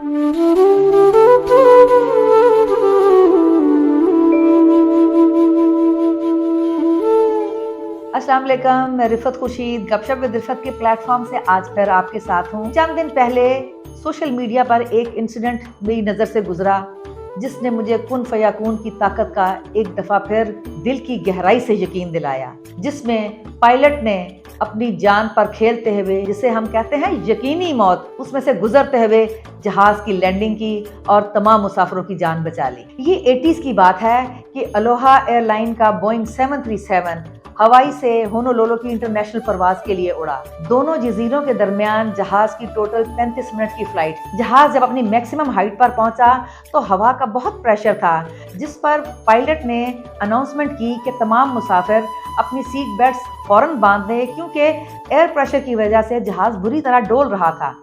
अस्सलाम वालेकुम, मैं रिफत खुर्शीद गपशप विद रिफत के प्लेटफॉर्म से आज फिर आपके साथ हूँ। चंद दिन पहले सोशल मीडिया पर एक इंसिडेंट मेरी नज़र से गुजरा जिसने मुझे कुन फयाकून की ताकत का एक दफ़ा फिर दिल की गहराई से यकीन दिलाया, जिसमें पायलट ने अपनी जान पर खेलते हुए, जिसे हम कहते हैं यकीनी मौत, उसमें से गुजरते हुए जहाज़ की लैंडिंग की और तमाम मुसाफिरों की जान बचा ली। ये 80s की बात है कि अलोहा एयरलाइन का बोइंग 737 हवाई से होनोलुलु की इंटरनेशनल परवाज के लिए उड़ा। दोनों जजीरों के दरमियान जहाज की टोटल 35 मिनट की फ्लाइट। जहाज जब अपनी मैक्सिमम हाइट पर पहुंचा तो हवा का बहुत प्रेशर था, जिस पर पायलट ने अनाउंसमेंट की कि तमाम मुसाफिर अपनी सीट बेल्ट्स फौरन बांध दें, क्योंकि एयर प्रेशर की वजह से जहाज बुरी तरह डोल रहा था।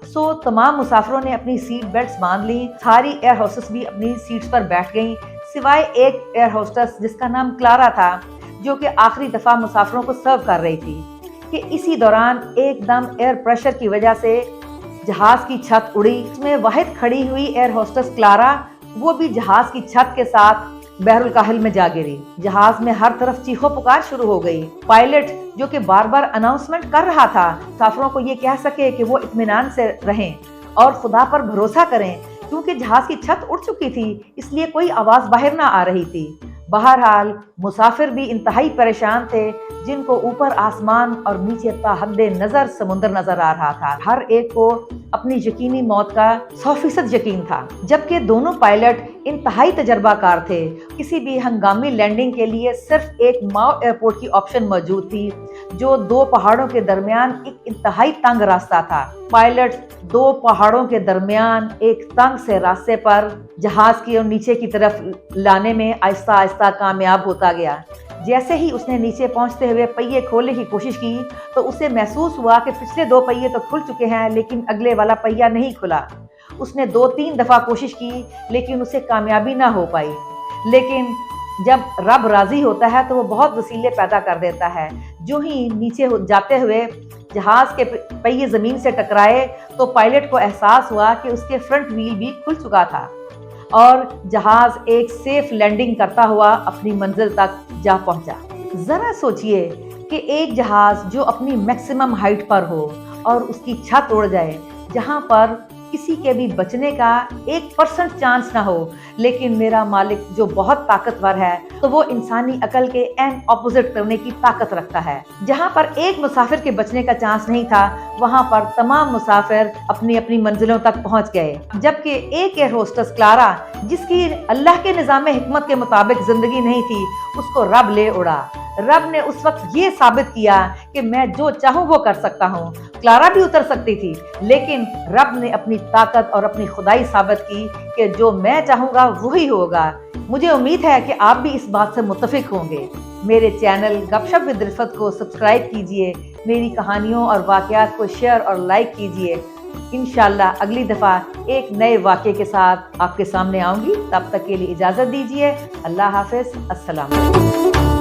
तमाम मुसाफिरों ने अपनी सीट बेल्ट्स बांध ली। सारी एयर होस्टेस भी अपनी सीट्स पर बैठ गईं, सिवाय एक एयर होस्टेस जिसका नाम क्लारा था, जो कि आखिरी दफा मुसाफिरों को सर्व कर रही थी कि इसी दौरान एकदम एयर प्रेशर की वजह से जहाज की छत उड़ी। इसमें वाहिद खड़ी हुई एयर होस्टेस क्लारा, वो भी जहाज की छत के साथ बहरुल काहिल में जा गिरी। जहाज में हर तरफ चीखो पुकार शुरू हो गई। पायलट जो कि बार बार अनाउंसमेंट कर रहा था मुसाफिरों को ये कह सके कि वो इत्मीनान से रहें और खुदा पर भरोसा करें, क्योंकि जहाज की छत उड़ चुकी थी, इसलिए कोई आवाज बाहर ना आ रही थी। बहरहाल मुसाफिर भी इंतहाई परेशान थे, जिनको ऊपर आसमान और नीचे ताहद्दे नजर समुंदर नजर आ रहा था। हर एक को अपनी यकीनी मौत का 100% यकीन था, जबकि दोनों पायलट इंतहाई तजर्बाकार थे। किसी भी हंगामी लैंडिंग के लिए सिर्फ एक माओ एयरपोर्ट की ऑप्शन मौजूद थी, जो दो पहाड़ों के दरमियान एक इंतहाई तंग रास्ता था। पायलट दो पहाड़ों के दरमियान एक तंग से रास्ते पर जहाज की और नीचे की तरफ लाने में आहिस्ता आहिस्ता कामयाब होता गया। जैसे ही उसने नीचे पहुंचते हुए पहिए खोलने की कोशिश की तो उसे महसूस हुआ कि पिछले दो पहिए तो खुल चुके हैं, लेकिन अगले वाला पहिया नहीं खुला। उसने 2-3 दफा कोशिश की, लेकिन उसे कामयाबी ना हो पाई। लेकिन जब रब राजी होता है तो वो बहुत वसीले पैदा कर देता है। जो ही नीचे जाते हुए जहाज के पहिए जमीन से टकराए तो पायलट को एहसास हुआ कि उसके फ्रंट व्हील भी खुल चुका था और जहाज एक सेफ लैंडिंग करता हुआ अपनी मंजिल तक जा पहुंचा। जरा सोचिए कि एक जहाज जो अपनी मैक्सिमम हाइट पर हो और उसकी छत उड़ जाए, जहां पर किसी के भी बचने का 1% चांस ना हो, लेकिन मेरा मालिक जो बहुत ताकतवर है तो वो इंसानी अकल के एन ऑपोजिट करने की ताकत रखता है। जहां पर एक मुसाफिर के बचने का चांस नहीं था, वहां पर तमाम मुसाफिर अपनी अपनी मंजिलों तक पहुंच गए, जबकि एक एयर होस्टेस क्लारा, जिसकी अल्लाह के निज़ाम हिकमत के मुताबिक जिंदगी नहीं थी, उसको रब ले उड़ा। रब ने उस वक्त ये साबित किया कि मैं जो चाहूँ वो कर सकता हूँ। क्लारा भी उतर सकती थी, लेकिन रब ने अपनी ताकत और अपनी खुदाई साबित की कि जो मैं चाहूँगा वही होगा। मुझे उम्मीद है कि आप भी इस बात से मुत्तफिक होंगे। मेरे चैनल गपशप विद रिफत को सब्सक्राइब कीजिए, मेरी कहानियों और वाक़यात को शेयर और लाइक कीजिए। इंशाल्लाह अगली दफ़ा एक नए वाक़े के साथ आपके सामने आऊँगी। तब तक के लिए इजाज़त दीजिए। अल्लाह हाफ़िज़। अस्सलाम।